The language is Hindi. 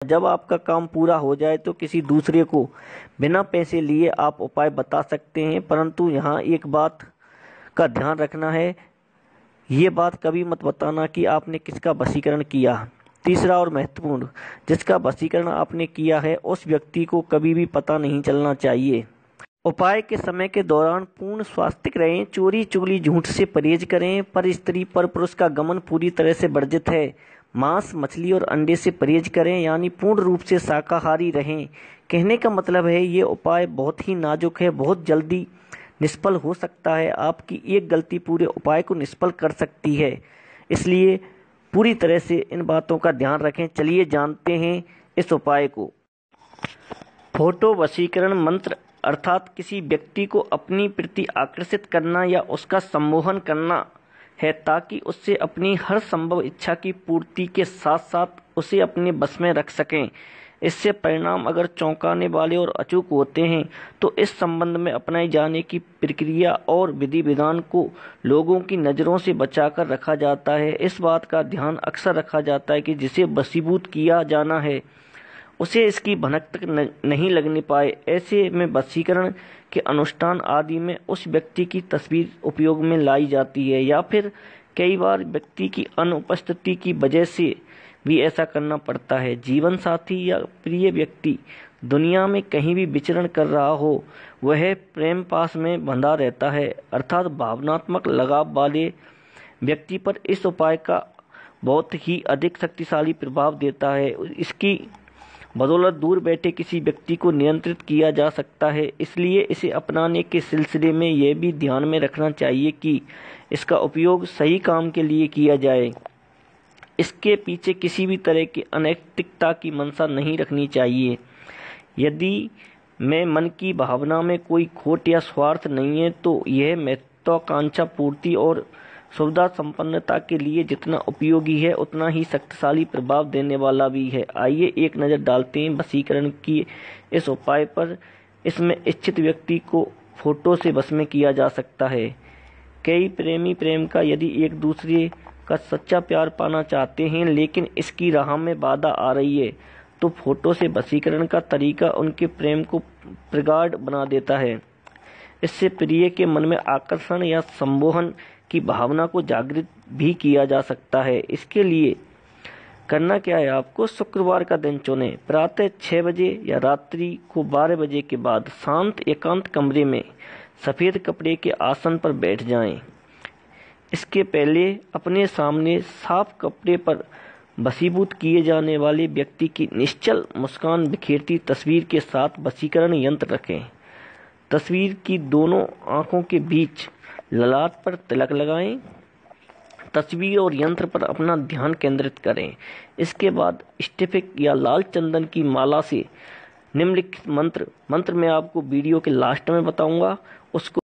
जब आपका काम पूरा हो जाए तो किसी दूसरे को बिना पैसे लिए आप उपाय बता सकते हैं, परंतु यहाँ एक बात का ध्यान रखना है। ये बात कभी मत बताना कि आपने किसका वशीकरण किया। तीसरा और महत्वपूर्ण, जिसका वशीकरण आपने किया है उस व्यक्ति को कभी भी पता नहीं चलना चाहिए। उपाय के समय के दौरान पूर्ण स्वास्तिक रहें, चोरी चुगली झूठ से परहेज करें। पर स्त्री पर पुरुष का गमन पूरी तरह से वर्जित है। मांस मछली और अंडे से परहेज करें, यानी पूर्ण रूप से शाकाहारी रहें। कहने का मतलब है ये उपाय बहुत ही नाजुक है, बहुत जल्दी निष्फल हो सकता है। आपकी एक गलती पूरे उपाय को निष्फल कर सकती है, इसलिए पूरी तरह से इन बातों का ध्यान रखें। चलिए जानते हैं इस उपाय को। फोटो वशीकरण मंत्र अर्थात किसी व्यक्ति को अपनी प्रति आकर्षित करना या उसका सम्मोहन करना है, ताकि उससे अपनी हर संभव इच्छा की पूर्ति के साथ साथ उसे अपने बस में रख सकें। इससे परिणाम अगर चौंकाने वाले और अचूक होते हैं तो इस संबंध में अपनाई जाने की प्रक्रिया और विधि विधान को लोगों की नज़रों से बचाकर रखा जाता है। इस बात का ध्यान अक्सर रखा जाता है कि जिसे वशीभूत किया जाना है उसे इसकी भनक तक नहीं लगने पाए। ऐसे में वशीकरण के अनुष्ठान आदि में उस व्यक्ति की तस्वीर उपयोग में लाई जाती है, या फिर कई बार व्यक्ति की अनुपस्थिति की वजह से भी ऐसा करना पड़ता है। जीवन साथी या प्रिय व्यक्ति दुनिया में कहीं भी विचरण कर रहा हो, वह प्रेम पास में बंधा रहता है, अर्थात भावनात्मक लगाव वाले व्यक्ति पर इस उपाय का बहुत ही अधिक शक्तिशाली प्रभाव देता है। इसकी बदौलत दूर बैठे किसी व्यक्ति को नियंत्रित किया जा सकता है। इसलिए इसे अपनाने के सिलसिले में यह भी ध्यान में रखना चाहिए कि इसका उपयोग सही काम के लिए किया जाए। इसके पीछे किसी भी तरह की अनैतिकता की मंशा नहीं रखनी चाहिए। यदि मैं मन की भावना में कोई खोट या स्वार्थ नहीं है तो यह महत्वाकांक्षा पूर्ति और सुविधा संपन्नता के लिए जितना उपयोगी है उतना ही शक्तिशाली प्रभाव देने वाला भी है। आइए एक नज़र डालते हैं वशीकरण की इस उपाय पर। इसमें इच्छित व्यक्ति को फोटो से वश में किया जा सकता है। कई प्रेमी प्रेम का यदि एक दूसरे का सच्चा प्यार पाना चाहते हैं लेकिन इसकी राह में बाधा आ रही है तो फोटो से वशीकरण का तरीका उनके प्रेम को प्रगाढ़ बना देता है। इससे प्रिय के मन में आकर्षण या सम्मोहन की भावना को जागृत भी किया जा सकता है। इसके लिए करना क्या है, आपको शुक्रवार का दिन चुनें। प्रातः 6 बजे या रात्रि को 12 बजे के बाद शांत एकांत कमरे में सफ़ेद कपड़े के आसन पर बैठ जाएं। इसके पहले अपने सामने साफ कपड़े पर वशीभूत किए जाने वाले व्यक्ति की निश्चल मुस्कान बिखेरती तस्वीर के साथ वशीकरण यंत्र रखें। तस्वीर की दोनों आंखों के बीच ललाट पर तिलक लगाएं। तस्वीर और यंत्र पर अपना ध्यान केंद्रित करें। इसके बाद स्टिफिक या लाल चंदन की माला से निम्नलिखित मंत्र मैं आपको वीडियो के लास्ट में बताऊंगा, उसको